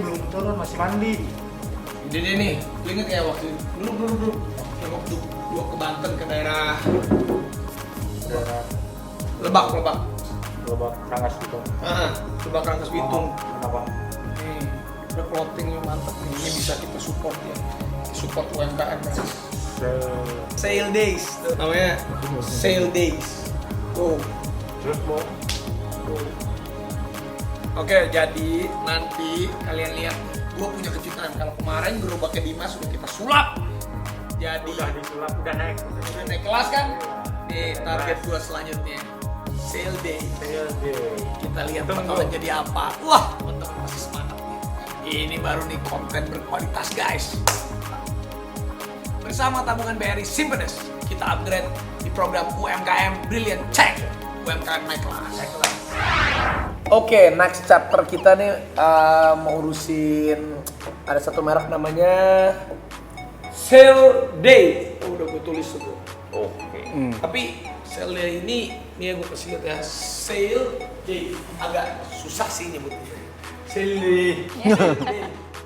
belum turun, masih mandi. Jadi nih, lu inget ya waktu dulu waktu gua ke Banten ke daerah Lebak Rangas gitu. Lebak Rangkas Bitung. Kenapa? Nih, udah clothing yang mantep nih, ini bisa kita support ya. Support UMKM. Sale days, tuh namanya sale days. Tuh. Terus mau Oke, jadi nanti kalian lihat, gue punya kejutan. Kalau kemarin gerobaknya Dimas sudah kita sulap, jadi udah disulap, udah naik kelas kan? Nih target gue selanjutnya sale day. Kita lihat bakalan jadi apa. Wah, teman-teman masih semangat nih. Ini baru nih konten berkualitas guys. Bersama tabungan BRI Simpedes, kita upgrade di program UMKM Brilliant Check. UMKM naik kelas. Oke, next chapter kita nih mau urusin ada satu merek namanya Sale Day. Udah gue tulis tuh. Oke. Tapi Sale Day ini yang gue kasih lihat ya, Sale Day agak susah sih nyebutnya. Sale Day.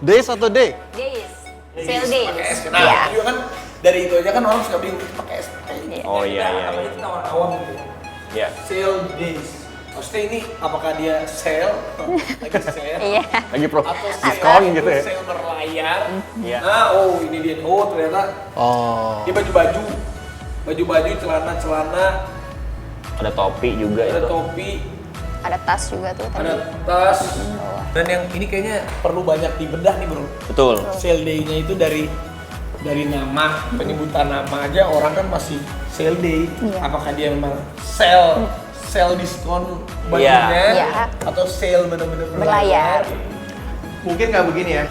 Days atau day? Days. Sale days. Pakai S. Nah, Iya. juga kan dari itu aja kan orang suka bingung pakai S. Oh iya. Apalagi kita awam gitu ya. Iya. Sale Days. Maksudnya ini apakah dia sale, lagi sale, Iya. Lagi pro atau diskon gitu ya? sale berlayar. Iya. Nah, oh ini dia. Oh ternyata Oh. dia baju-baju, celana, Ada topi juga ada itu. topi, Ada tas juga tuh tadi. ada tas. Dan yang ini kayaknya perlu banyak dibedah nih bro. Betul. Sale day-nya itu dari nama, penyebutan nama aja orang kan masih sale day. Iya. Apakah dia memang sale diskon bajunya Iya. atau sale bener-bener Berlayar. Mungkin nggak begini ya.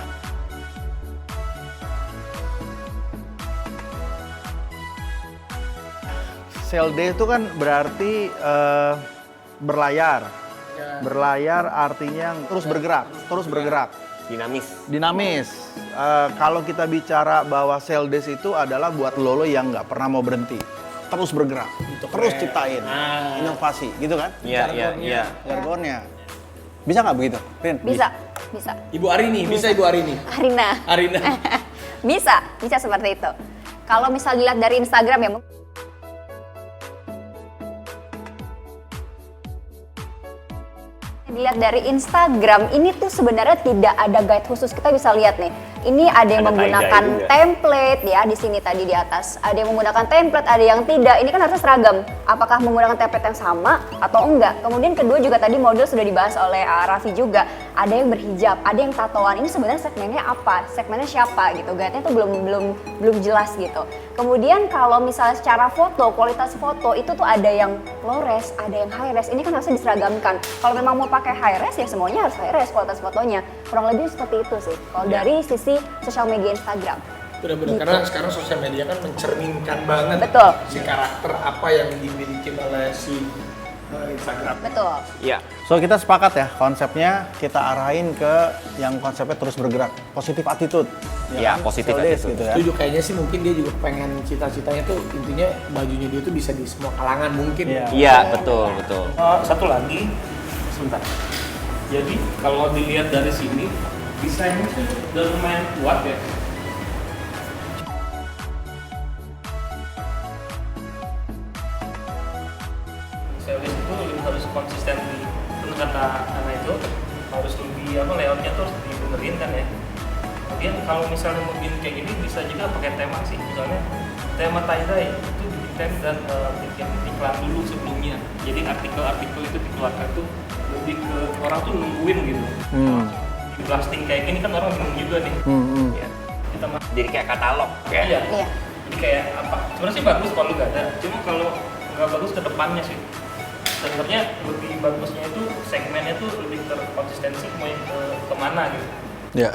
Sale day itu kan berarti berlayar. Ya. Berlayar artinya terus bergerak. Dinamis. Kalau kita bicara bahwa sale days itu adalah buat lo yang nggak pernah mau berhenti, terus bergerak, Itu terus keren. ciptain Nah. inovasi, gitu kan? Iya. Jargonnya. Bisa nggak begitu, Rin? Bisa. Ibu Arini, bisa Ibu Arini. Arina. Bisa seperti itu. Kalau misal dilihat dari Instagram ya, dilihat dari Instagram ini tuh sebenarnya tidak ada guide khusus. Kita bisa lihat nih. Ini ada yang Ada menggunakan tie-dye juga. template ya di sini tadi di atas. Ada yang menggunakan template, ada yang tidak. Ini kan harusnya seragam. Apakah menggunakan template yang sama atau enggak? Kemudian kedua juga tadi model sudah dibahas oleh Raffi juga. Ada yang berhijab, ada yang tatoan. Ini sebenarnya segmennya apa? Segmennya siapa gitu? Guide-nya tuh belum jelas gitu. Kemudian kalau misalnya secara foto, kualitas foto itu tuh ada yang low res, ada yang high res. Ini kan harusnya diseragamkan. Kalau memang mau pakai high res ya semuanya harus high res kualitas fotonya. Kurang lebih seperti itu sih. Kalau dari sisi sosial media Instagram. Benar-benar Gitu. karena sekarang sosial media kan mencerminkan banget Betul. si karakter apa yang dimiliki oleh si Instagram. Betul. Iya. So kita sepakat ya konsepnya kita arahin ke yang konsepnya terus bergerak, positif attitude. Iya, kan? positive Sale days attitude. gitu ya. Setuju, kayaknya sih mungkin dia juga pengen cita-citanya tuh intinya bajunya dia tuh bisa di semua kalangan mungkin. Iya. Iya, betul. Satu lagi, sebentar. Jadi kalau dilihat dari sini, desainnya tuh udah lumayan kuat ya. Sales itu harus konsisten di bener kata anak itu harus lebih layoutnya tuh harus dibenerin kan ya. Kemudian kalau misalnya mau bikin kayak gini bisa juga pakai tema sih, misalnya tema tie-dye itu bikin tem dan bikin iklan dulu sebelumnya. Jadi artikel-artikel itu dikeluarkan tuh lebih ke orang tuh nungguin gitu. Di blasting kayak gini kan orang bingung juga nih. Ya, kita Jadi kayak katalog ya. Iya. Iya. Jadi kayak apa? Sebenarnya sih bagus kalau nggak ada. Cuma kalau nggak bagus ke depannya sih. Sebenarnya lebih bagusnya itu segmennya tuh lebih terkonsistensi mau yang kemana gitu. Ya.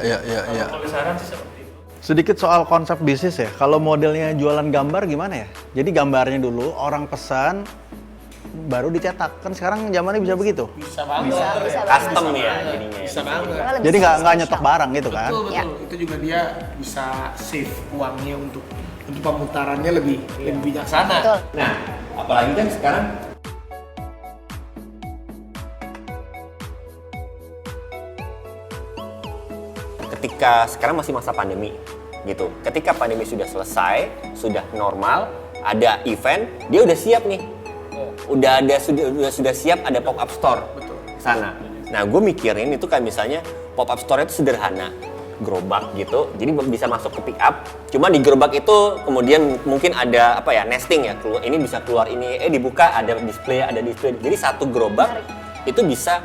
Kalau saran sih seperti itu. Sedikit soal konsep bisnis ya. Kalau modelnya jualan gambar gimana ya? Jadi gambarnya dulu orang pesan baru dicetak. Kan sekarang zamannya bisa begitu. Bisa banget. Bisa Custom banget. ya jadinya. Bisa banget. Karena lebih Jadi nggak spesial. nyetok barang gitu kan? Betul. Ya. Itu juga dia bisa save uangnya untuk pemutarannya lebih bijaksana. Betul. Nah, apalagi kan sekarang ketika sekarang masih masa pandemi gitu. Ketika pandemi sudah selesai, sudah normal, ada event, dia udah siap nih. Sudah siap ada pop up store sana. Nah, gue mikirin itu kayak misalnya pop up store itu sederhana, gerobak gitu, jadi bisa masuk ke pick up. Cuma di gerobak itu kemudian mungkin ada apa ya, nesting ya, keluar ini bisa keluar ini, dibuka ada display. Jadi satu gerobak itu bisa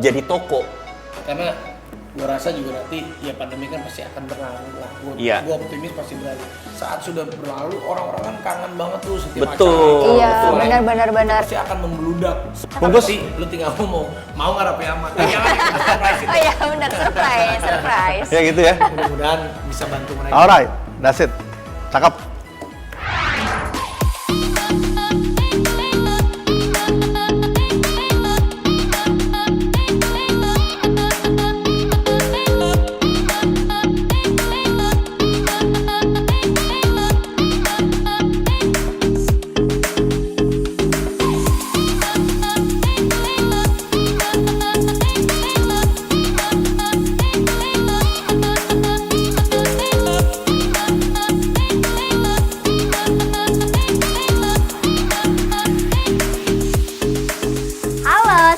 jadi toko. Karena gue rasa juga nanti ya pandemi kan pasti akan berlalu lah. Gue optimis pasti berlalu. Saat sudah berlalu orang-orang kan kangen banget tuh setiap Betul. Iya, benar. Pasti akan membludak. Bungkus. Lu tinggal mau nggak rapi amat. Oh iya benar, surprise. Ya gitu ya. Mudah-mudahan bisa bantu mereka. Alright, that's it. Cakep.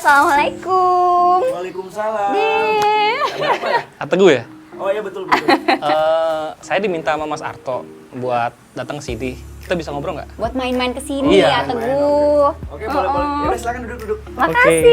Assalamualaikum. Waalaikumsalam. Teguh ya? Oh iya betul. Saya diminta sama Mas Arto buat datang ke sini. Kita bisa ngobrol nggak? Buat main-main ke sini ya, Teguh. Oke, boleh. Ya silakan duduk. Makasih.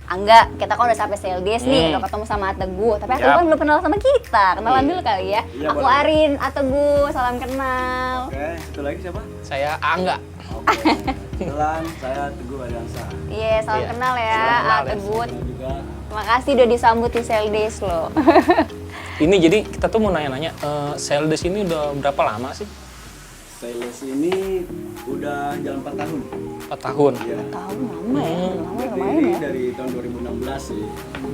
Angga, kita kan udah sampai sales days nih, udah ketemu sama Ateguh. Tapi Ateguh kan belum kenal sama kita. Kenalan dulu kali ya. Iya, Aku boleh. Arin, Ateguh, salam kenal. Oke, satu lagi siapa? Saya Angga. Oke. Kebetulan saya Teguh Adiansa. Iya, salam Iya. kenal ya, Salam kenal ya. Ateguh. Saya juga Makasih udah disambut di sales days loh. Ini jadi kita tuh mau nanya-nanya, sales days ini udah berapa lama sih? sales ini udah jalan 4 tahun. 4 tahun. Iya. Tahun lama ya, lumayan Berdiri ya. dari tahun 2016 sih.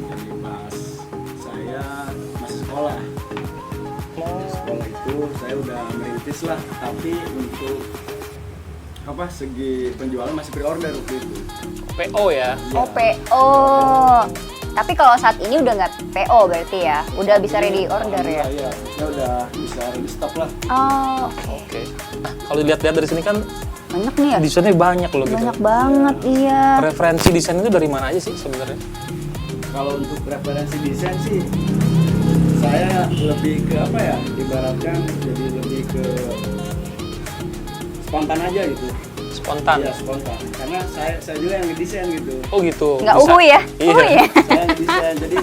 Jadi pas saya masih sekolah. Di sekolah itu saya udah merintis lah, tapi untuk segi penjualan masih pre-order waktu itu. PO ya? Oh, PO. Tapi kalau saat ini udah nggak PO berarti ya? Udah bisa ready order ya? Iya, saya udah bisa ready stock lah. Oh, Oke. Nah, kalau dilihat-lihat dari sini kan banyak nih ya? desainnya banyak loh gitu. Banyak banget, iya. Referensi desain itu dari mana aja sih sebenarnya? Kalau untuk referensi desain sih, saya lebih ke ibaratkan jadi lebih ke spontan aja gitu. Spontan? Iya, spontan. Karena saya juga yang ngedesain gitu. Oh gitu? Nggak Bisa. uhu ya? Iya. Uhu ya? Saya yang ngedesain, jadi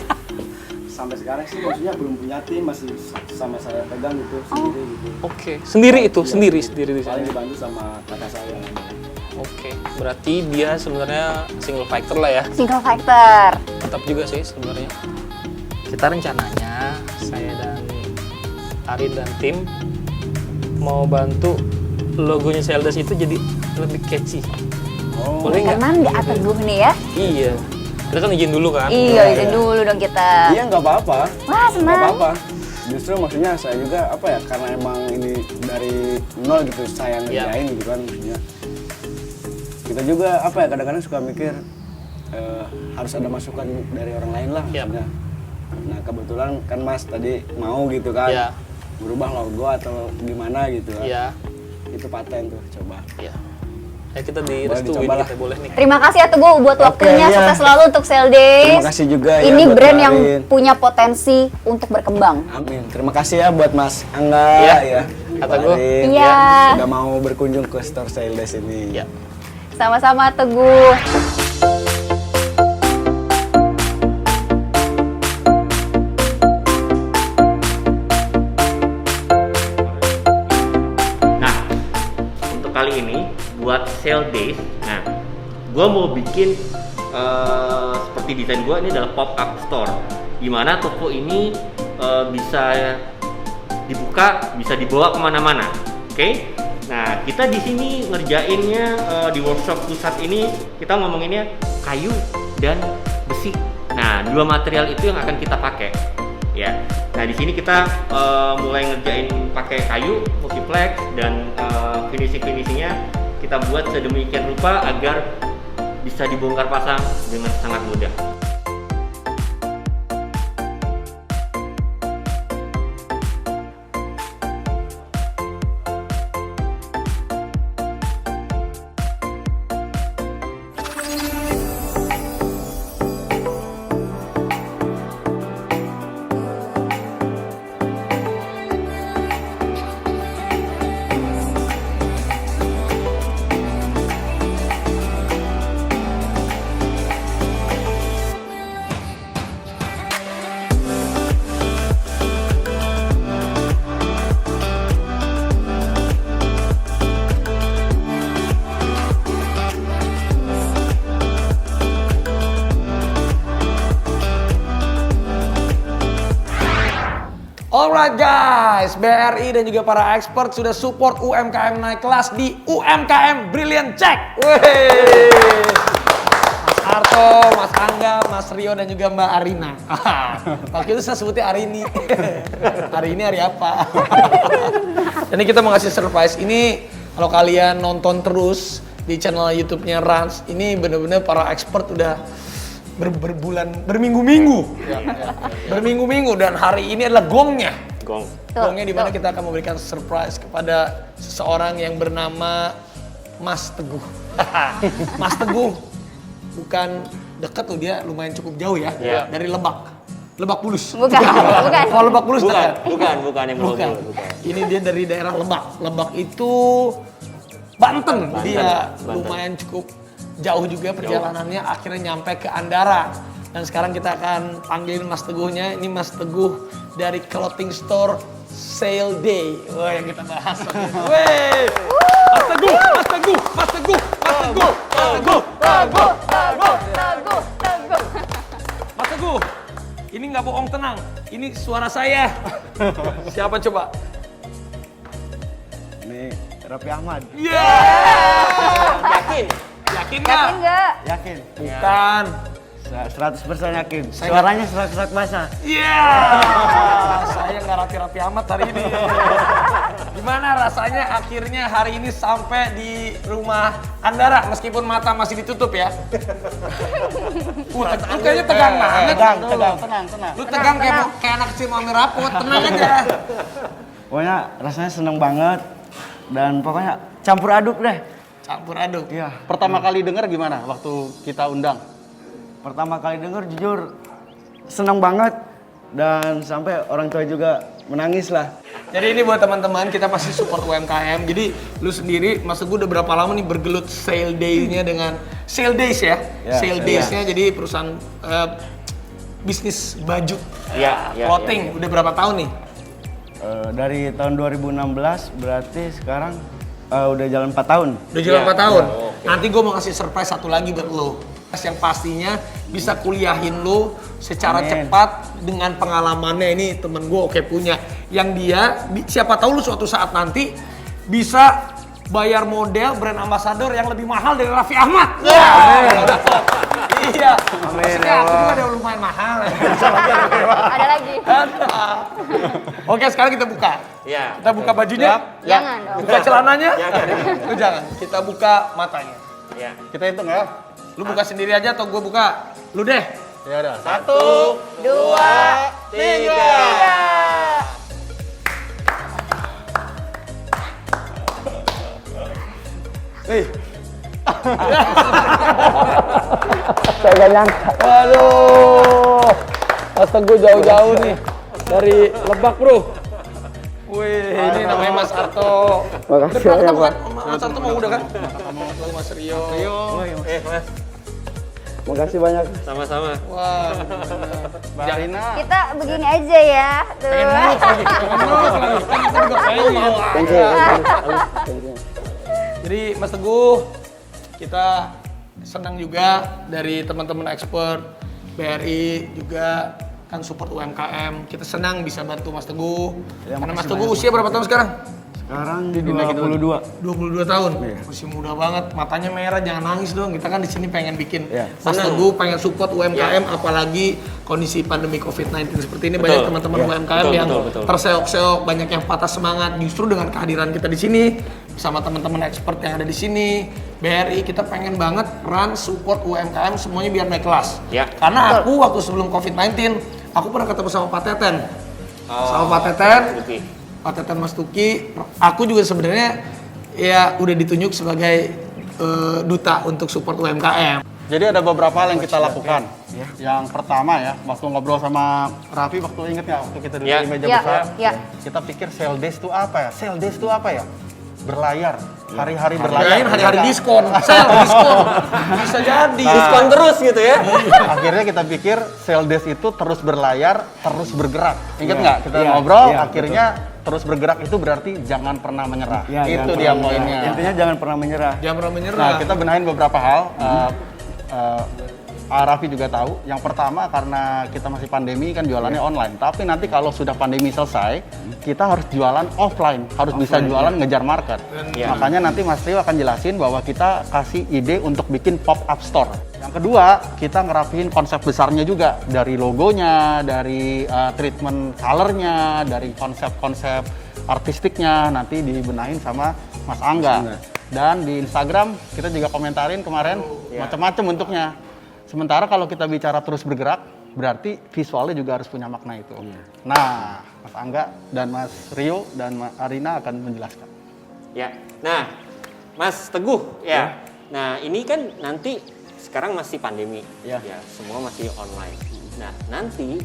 sampai sekarang sih maksudnya belum punya tim, masih sama saya pegang gitu, sendiri gitu. Oke. Sendiri itu? Iya, Sendiri paling desainnya? dibantu sama kakak saya. Oke. Berarti dia sebenarnya single factor lah ya? Single factor. Tetap juga sih sebenarnya. Kita rencananya saya dan Arin dan tim mau bantu logonya Seldes itu jadi lebih catchy. Oh, Boleh nggak? Karena nggak Ateguh nih ya? Iya. Kita kan izin dulu kan? Iya, izin dulu dong kita. iya nggak apa-apa. Wah, Nggak senang. apa-apa. Justru maksudnya saya juga karena emang ini dari nol gitu saya ngerjain gitu kan maksudnya. Kita juga kadang-kadang suka mikir harus ada masukan dari orang lain lah Iya. maksudnya. Nah kebetulan kan Mas tadi mau gitu kan Iya. berubah logo atau gimana gitu kan. Iya. Itu paten tuh coba. Iya. Ya kita direstuin, dicoba lah. kita boleh nih. Terima kasih Ateguh buat waktunya. iya. Sukses selalu untuk Sales Days. Terima kasih juga ya Ini buat brand Mbak yang Arin. punya potensi untuk berkembang. Amin. Terima kasih ya buat Mas Angga Iya. ya. Kata Mbak gua. Arin, Iya. ya, sudah mau berkunjung ke store Seldes ini. Iya. Sama-sama Ateguh. Nah, untuk kali ini buat sale days, nah, gue mau bikin seperti desain gue ini adalah pop up store, dimana toko ini bisa dibuka, bisa dibawa kemana-mana, oke? Nah, kita di sini ngerjainnya di workshop pusat ini kita ngomonginnya kayu dan besi. Nah, dua material itu yang akan kita pakai. Ya, nah di sini kita mulai ngerjain pakai kayu multiplex dan finishingnya kita buat sedemikian rupa agar bisa dibongkar pasang dengan sangat mudah. Alright guys, BRI dan juga para expert sudah support UMKM naik kelas di UMKM Brilliant Check. Wih, Mas Arto, Mas Angga, Mas Rio dan juga Mbak Arina. Waktu itu saya sebutnya Arini. Hari ini hari apa? Jadi kita mau ngasih surprise. Ini kalau kalian nonton terus di channel YouTube-nya Rans, ini bener-bener para expert udah berminggu-minggu, berminggu-minggu, dan hari ini adalah gongnya. Gongnya di mana kita akan memberikan surprise kepada seseorang yang bernama Mas Teguh. Mas Teguh bukan dekat tuh, dia lumayan cukup jauh ya, dari Lebak Bulus. Bukan. Oh, Lebak Bulus bukan yang bukan. Ini dia dari daerah Lebak. Lebak itu Banten. Dia lumayan cukup jauh juga perjalanannya, akhirnya nyampe ke Andara. Dan sekarang kita akan panggilin Mas Teguhnya. Ini Mas Teguh dari clothing store Sale Day. Wah, yang kita bahas. Weh, Mas Teguh, Mas Teguh, Mas Teguh, Mas Teguh, Teguh, Teguh, Teguh, Teguh, Teguh. Mas Teguh, ini nggak bohong, tenang. Ini suara saya. Siapa coba? Ini Raffi Ahmad. Yakin? Yakin nggak? Yakin. Bukan. 100% yakin. Suaranya serak-serak basah. Iya. Saya nggak rapi-rapi amat hari ini. Gimana rasanya akhirnya hari ini sampai di rumah Andara meskipun mata masih ditutup ya? Lu kayaknya tegang banget. Tenang. Lu tegang kayak anak kecil mau merapot. Tenang aja. Pokoknya rasanya seneng banget dan pokoknya campur aduk deh. Campur aduk. Iya. Pertama kali dengar gimana waktu kita undang? Pertama kali denger jujur seneng banget dan sampai orang tua juga menangis lah. Jadi ini buat teman-teman, kita pasti support UMKM. Jadi lu sendiri, Mas Teguh udah berapa lama nih bergelut Sale Day-nya dengan Sale Days ya? Sale Days-nya jadi perusahaan bisnis baju, clothing. Udah berapa tahun nih? Dari tahun 2016 berarti sekarang udah jalan 4 tahun. Udah jalan 4 tahun. Nanti gue mau kasih surprise satu lagi buat lo. Yang pastinya bisa kuliahin lo secara cepat dengan pengalamannya. Ini temen gue oke punya. Yang dia, siapa tahu lu suatu saat nanti bisa bayar model brand ambassador yang lebih mahal dari Raffi Ahmad. Iya. Maksudnya aku juga udah lumayan mahal. Ada lagi. Oke, sekarang kita buka. Iya. Kita buka bajunya. Jangan dong. Buka celananya. Itu jangan. Kita buka matanya. Iya. Kita hitung ya. Lu buka sendiri aja atau gue buka? Lu deh. Ya udah. 1, 2, 3. Saya gak nyangka. Waduh. Mas Teguh jauh-jauh nih. Dari Lebak, Bro. Wih, ini namanya Mas Arto. Makasih Udah pernah ya, ketemu kan? Pak. Mas Arto mau udah kan? Mas Rio. Mas. Makasih banyak. Sama-sama. Wah. Mbak Arina. Kita begini aja ya. Tuh. Thank you. Jadi Mas Teguh, kita senang juga dari teman-teman expert BRI juga kan support UMKM. Kita senang bisa bantu Mas Teguh. Ya, Karena Mas makasih Teguh banyak. usia berapa tahun sekarang? Sekarang di 22. 22 tahun. Iya. Masih muda banget. Matanya merah, jangan nangis dong. Kita kan di sini pengen bikin Iya. Mas Teguh pengen support UMKM apalagi kondisi pandemi Covid-19 seperti ini. Banyak teman-teman UMKM yang terseok-seok, banyak yang patah semangat. Justru dengan kehadiran kita di sini sama teman-teman expert yang ada di sini, BRI, kita pengen banget run support UMKM semuanya biar naik kelas. Ya. Karena aku waktu sebelum COVID-19, aku pernah ketemu sama Pak Teten. Sama Pak Teten, Pak Teten Mas Tuki, aku juga sebenarnya ya udah ditunjuk sebagai duta untuk support UMKM. Jadi ada beberapa hal yang kita lakukan. Yang pertama ya, waktu ngobrol sama Raffi, waktu inget nggak waktu kita duduk di meja besar, kita pikir sale days itu apa ya? Sale days itu apa ya? Berlayar, hari-hari berlayar. Hari-hari diskon, sale diskon, bisa jadi. Diskon terus gitu ya. Akhirnya kita pikir sale days itu terus berlayar, terus bergerak. Ingat nggak kita ngobrol? Akhirnya terus bergerak itu berarti jangan pernah menyerah. Itu dia poinnya. Intinya jangan pernah menyerah. Jangan pernah menyerah. Nah, kita benahin beberapa hal. Raffi juga tahu. Yang pertama karena kita masih pandemi kan jualannya online. Tapi nanti kalau sudah pandemi selesai, kita harus jualan offline. Harus bisa jualan ngejar market. Makanya nanti Mas Rio akan jelasin bahwa kita kasih ide untuk bikin pop-up store. Yang kedua, kita ngerapihin konsep besarnya juga. Dari logonya, dari treatment colornya, dari konsep-konsep artistiknya. Nanti dibenahin sama Mas Angga. Dan di Instagram kita juga komentarin kemarin macam-macam bentuknya. Sementara kalau kita bicara terus bergerak, berarti visualnya juga harus punya makna itu. Nah, Mas Angga dan Mas Rio dan Mas Arina akan menjelaskan. Ya, nah Mas Teguh ya. Nah ini kan nanti sekarang masih pandemi, ya semua masih online. Nah nanti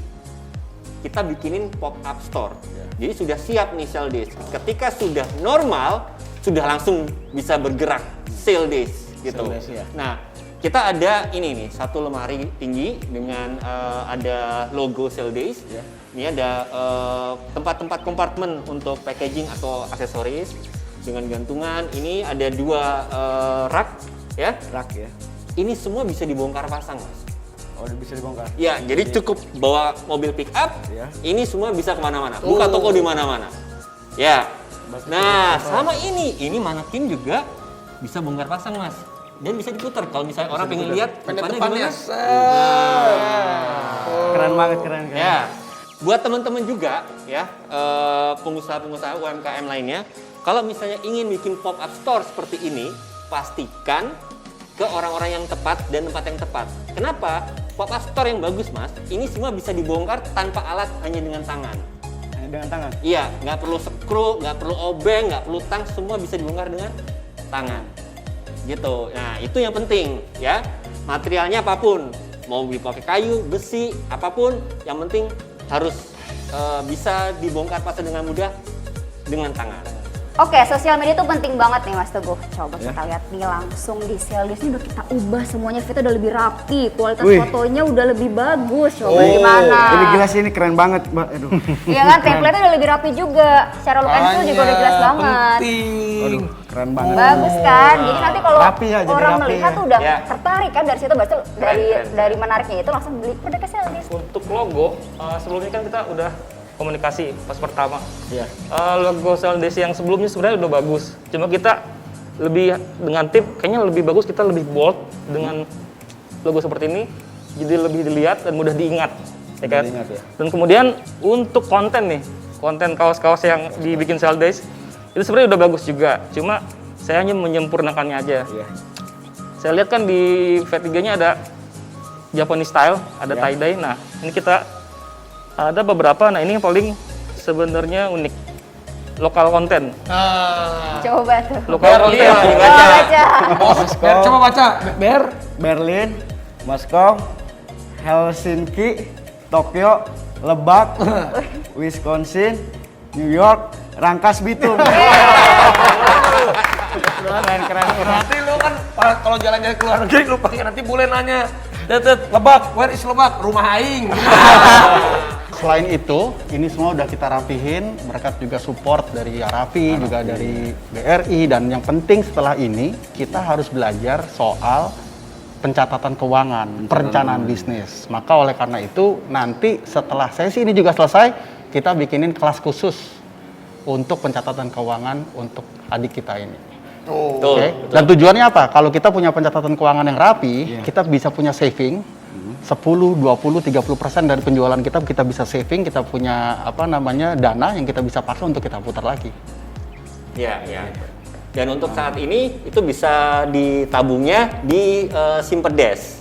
kita bikinin pop-up store. Jadi sudah siap nih sale days. Ketika sudah normal, sudah langsung bisa bergerak sale days gitu. Nah kita ada ini nih, satu lemari tinggi dengan ada logo sale days. Ini ada tempat-tempat kompartemen untuk packaging atau aksesoris dengan gantungan. Ini ada 2 rak ya. Rak ya. Ini semua bisa dibongkar pasang, Mas. Oh, bisa dibongkar. Ya, jadi cukup bawa mobil pick up. Ini semua bisa kemana-mana. Buka toko di mana-mana. Ya. Nah, sama ini manekin juga bisa bongkar pasang, Mas. Dan bisa diputar kalau misalnya orang pengen lihat depannya gimana. Keren banget, keren. Ya, buat teman-teman juga ya, pengusaha-pengusaha UMKM lainnya, kalau misalnya ingin bikin pop-up store seperti ini, pastikan ke orang-orang yang tepat dan tempat yang tepat. Kenapa? Pop-up store yang bagus, Mas, ini semua bisa dibongkar tanpa alat, hanya dengan tangan. Hanya dengan tangan? Iya, nggak perlu skru, nggak perlu obeng, nggak perlu tang, semua bisa dibongkar dengan tangan. Gitu. Nah, itu yang penting ya. Materialnya apapun, mau dipakai kayu, besi, apapun, yang penting harus bisa dibongkar pasang dengan mudah dengan tangan. Oke, sosial media itu penting banget nih Mas Teguh. Coba kita lihat nih langsung di sale days ini udah kita ubah semuanya, kita udah lebih rapi, kualitas fotonya udah lebih bagus. Coba gimana? Ini gila sih, ini keren banget, Mbak. Aduh. Iya kan, template-nya udah lebih rapi juga. Secara look and feel juga udah jelas banget. Penting. Keren banget. Bagus kan? Jadi nanti kalau Rapi ya, jadi orang rapi melihat ya. tuh udah tertarik kan dari situ, berarti Keren. dari menariknya itu langsung beli produk ke sale days. Untuk logo, sebelumnya kan kita udah komunikasi pas pertama. Logo sale days yang sebelumnya sebenarnya udah bagus. Cuma kita lebih dengan tip, kayaknya lebih bagus kita lebih bold dengan logo seperti ini. Jadi lebih dilihat dan mudah diingat. Ya kan? Dan kemudian untuk konten nih, konten kaos-kaos yang dibikin sale days, itu sebenarnya udah bagus juga. Cuma saya hanya menyempurnakannya aja. Saya lihat kan di V3-nya ada Japanese style, ada tie-dye. Nah, ini kita ada beberapa, nah ini yang paling sebenarnya unik. Lokal konten. Coba tuh. Lokal konten. Coba baca. Berlin, Moskow, Helsinki, Tokyo, Lebak, Wisconsin, New York, Rangkas Bitung. Keren. Nanti lu kan kalau jalan-jalan ke luar negeri lu pakai nanti boleh nanya. Lebak, where is Lebak? Rumah aing. Selain itu, ini semua udah kita rapihin berkat juga support dari Raffi, juga dari BRI, dan yang penting setelah ini kita harus belajar soal pencatatan keuangan, perencanaan bisnis. Maka oleh karena itu nanti setelah sesi ini juga selesai, kita bikinin kelas khusus untuk pencatatan keuangan untuk adik kita ini. Okay? Dan tujuannya apa? Kalau kita punya pencatatan keuangan yang rapi, kita bisa punya saving 10, 20, 30% dari penjualan kita bisa saving, kita punya dana yang kita bisa pakai untuk kita putar lagi. Ya. Dan untuk saat ini itu bisa ditabungnya di Simpedes.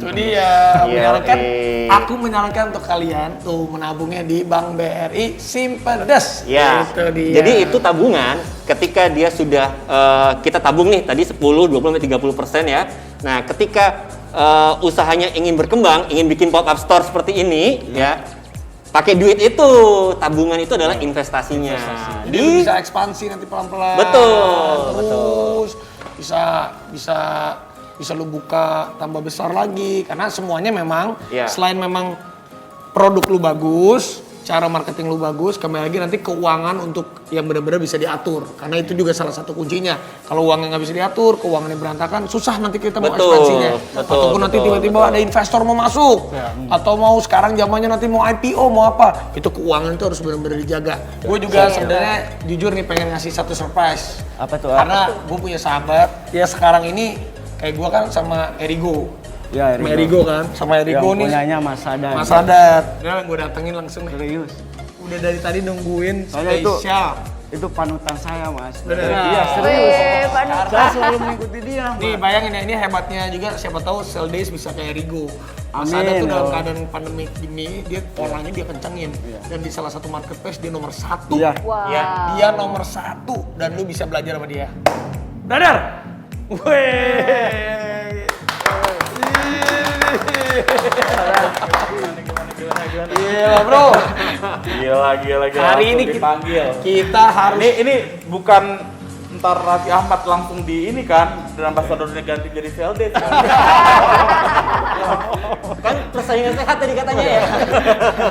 Itu dia, menyarankan, Iya, aku menyarankan untuk kalian tuh menabungnya di Bank BRI Simpedes. Ya, Itu dia. jadi itu tabungan ketika dia sudah kita tabung nih tadi 10, 20, 30% ya. Nah, ketika usahanya ingin berkembang, ingin bikin pop-up store seperti ini ya, pakai duit itu, tabungan itu adalah investasinya. Jadi lu bisa ekspansi nanti pelan-pelan. Betul, Terus bisa lu buka tambah besar lagi karena semuanya memang Iya. selain memang produk lu bagus, cara marketing lu bagus, kembali lagi nanti keuangan untuk yang benar-benar bisa diatur karena itu juga salah satu kuncinya. Kalau uangnya nggak bisa diatur, keuangannya berantakan, susah nanti kita mau Betul, ekspansinya. betul, Ataupun nanti betul, tiba-tiba betul. ada investor mau masuk atau mau sekarang zamannya nanti mau IPO mau apa, itu keuangan itu harus benar-benar dijaga. Gue juga sebenarnya jujur nih pengen ngasih satu surprise. Apa tuh? Karena gue punya sahabat, ya sekarang ini kayak gue kan sama Erigo. Ya, Sama Erigo kan, sama Erigo yang nih. punyanya Mas Sadat. Mas Sadat. Dia gue datengin langsung nih. Serius. Udah dari tadi nungguin Soalnya itu spesial. itu panutan saya, Mas. Bener. Iya, serius. Weh, panutan. Saya selalu mengikuti dia, Nih Mas. bayangin ya, ini hebatnya juga siapa tahu Sell Days bisa kayak Erigo. Mas Amin, Sadat tuh dalam ya. keadaan pandemi gini, dia polanya dia kencengin. Dan di salah satu marketplace dia nomor 1. Iya. Wow. Ya. Dia nomor 1 dan lu bisa belajar sama dia. Brother! Weh! Gila bro, Gila. hari ini langsung dipanggil. kita harus Ini bukan ntar Raffi Ahmad langsung di ini kan, dan ambasadornya ganti jadi CLD. Kan persaingan sehat tadi katanya ya.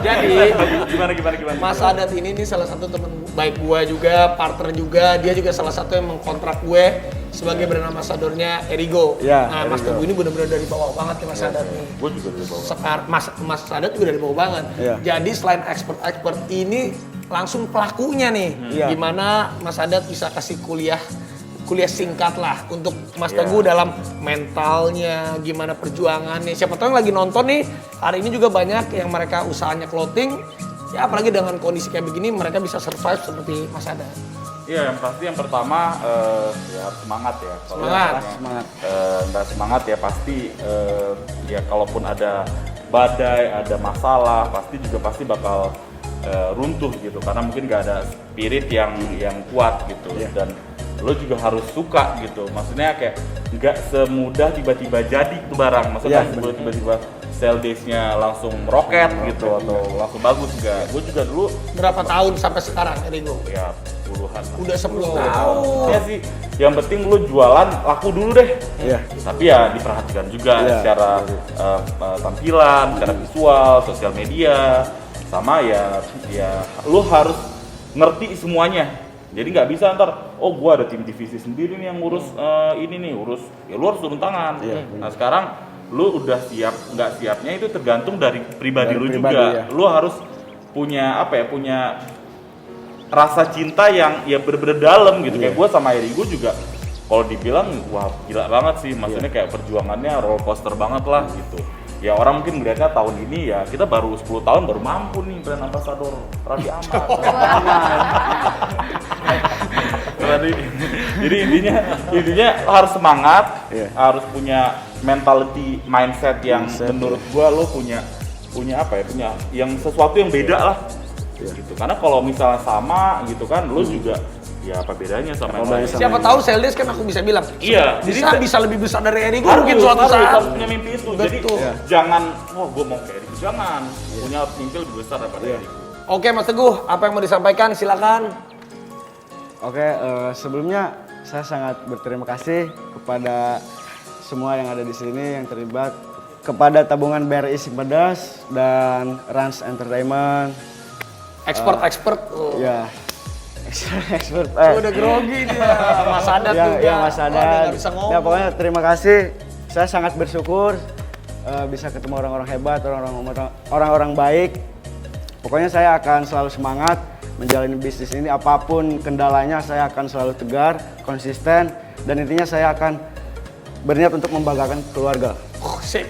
jadi Gimana? Mas Sadat ini salah satu teman baik gua juga, partner juga. Dia juga salah satu yang mengkontrak gue sebagai brand ambassadornya Erigo. Ya, Nah, Mas Erigo. Teguh ini benar-benar dari bawah banget ya Mas Sadat nih. Gue juga dari bawah. Sekarang Mas Sadat juga dari bawah banget. Iya. Jadi selain expert ini langsung pelakunya nih. Iya. Gimana Mas Sadat bisa kasih kuliah singkat lah untuk Mas Iya. Teguh dalam mentalnya, gimana perjuangannya. Siapa tahu yang lagi nonton nih, hari ini juga banyak yang mereka usahanya clothing. Ya apalagi dengan kondisi kayak begini mereka bisa survive seperti Mas Sadat. Iya, yang pasti yang pertama ya harus semangat ya. Kalau Semangat. misalnya, Semangat. nggak semangat ya pasti ya kalaupun ada badai, ada masalah, pasti bakal runtuh gitu karena mungkin nggak ada spirit yang kuat gitu dan lo juga harus suka gitu. Maksudnya kayak nggak semudah tiba-tiba jadi itu barang. Maksudnya Iya, sebelum tiba-tiba sell days-nya langsung meroket gitu atau langsung bagus enggak. Gue juga dulu Berapa tahun sampai sekarang Erigo? ya puluhan lah. Udah 10 tahun. Ya sih, yang penting lu jualan laku dulu deh. Iya. Tapi ya diperhatikan juga Iya. secara tampilan, secara visual, sosial media, sama ya lu harus ngerti semuanya. Jadi nggak bisa ntar, oh gua ada tim divisi sendiri nih yang ngurus ini nih, ya lu harus turun tangan. Nah sekarang lu udah siap, nggak siapnya itu tergantung dari pribadi Dari lu pribadi, juga. ya. Lu harus punya punya rasa cinta yang ya bener-bener dalam gitu. Kayak gue sama Erigo juga kalau dibilang wah gila banget sih, maksudnya kayak perjuangannya roller coaster banget lah gitu. Ya orang mungkin melihatnya tahun ini ya kita baru 10 tahun baru mampu nih brand ambassador Raffi Ahmad. Jadi intinya harus semangat, harus punya mentality mindset yang menurut gua lo punya yang sesuatu yang beda lah. Gitu. Karena kalau misalnya sama gitu kan lo juga ya apa bedanya sama yang lain. Siapa tahu Sell Days kan aku bisa bilang. Iya, Bisa lebih besar dari Erigo harus, mungkin suatu saat. harus punya mimpi itu. Jadi Betul. jangan wah gua mau kayak Erigo, jangan. Punya mimpi lebih besar daripada Erigo. Oke Mas Teguh, apa yang mau disampaikan? Silakan. Oke, sebelumnya saya sangat berterima kasih kepada semua yang ada di sini yang terlibat, kepada tabungan BRI Simpedes dan Rans Entertainment. Expert. Ya, expert. Udah grogi dia. Mas Sadat ya, juga. ya Mas Wah, dia Sadat. nggak bisa ngomong. Ya pokoknya terima kasih. Saya sangat bersyukur bisa ketemu orang-orang hebat, orang-orang baik. Pokoknya saya akan selalu semangat menjalani bisnis ini, apapun kendalanya saya akan selalu tegar, konsisten, dan intinya saya akan berniat untuk membanggakan keluarga. Sip.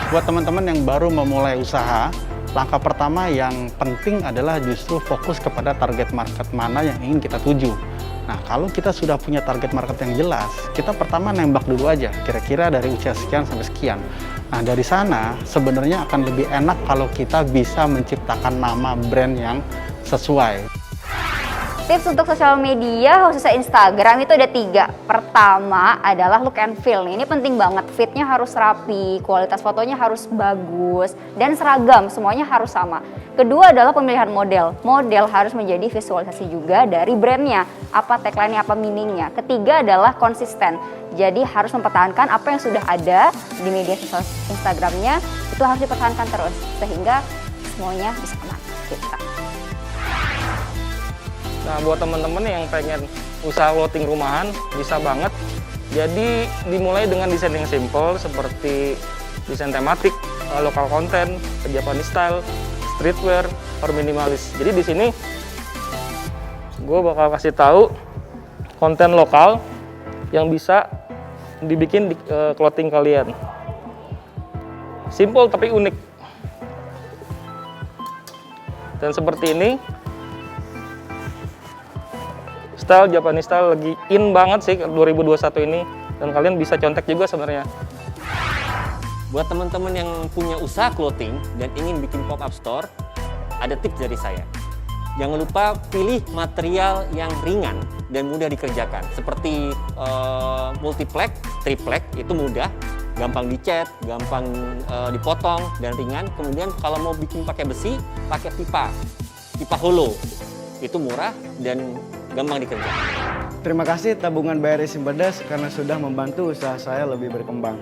Buat teman-teman yang baru memulai usaha, langkah pertama yang penting adalah justru fokus kepada target market mana yang ingin kita tuju. Nah, kalau kita sudah punya target market yang jelas, kita pertama nembak dulu aja, kira-kira dari usia sekian sampai sekian. Nah, dari sana sebenarnya akan lebih enak kalau kita bisa menciptakan nama brand yang sesuai. Tips untuk sosial media, khususnya Instagram itu ada 3. Pertama adalah look and feel. Ini penting banget, fitnya harus rapi, kualitas fotonya harus bagus, dan seragam, semuanya harus sama. Kedua adalah pemilihan model. Model harus menjadi visualisasi juga dari brandnya, apa tagline-nya, apa meaning-nya. Ketiga adalah konsisten. Jadi harus mempertahankan apa yang sudah ada di media sosial Instagramnya, itu harus dipertahankan terus, sehingga semuanya bisa aman. Gitu. Nah, buat teman-teman yang pengen usaha clothing rumahan, bisa banget. Jadi dimulai dengan desain yang simple seperti desain tematik, lokal konten, Japanese style, streetwear, or minimalis. Jadi di sini gue bakal kasih tahu konten lokal yang bisa dibikin di clothing kalian. Simple tapi unik. Dan seperti ini. Style Japanese style lagi in banget sih 2021 ini, dan kalian bisa contek juga sebenarnya. Buat teman-teman yang punya usaha clothing dan ingin bikin pop-up store, ada tips dari saya. Jangan lupa pilih material yang ringan dan mudah dikerjakan. Seperti multiplex, triplex itu mudah, gampang dicat, gampang dipotong dan ringan. Kemudian kalau mau bikin pakai besi, pakai pipa hollow. Itu murah dan gampang dikerjakan. Terima kasih tabungan BRI Simpedes karena sudah membantu usaha saya lebih berkembang.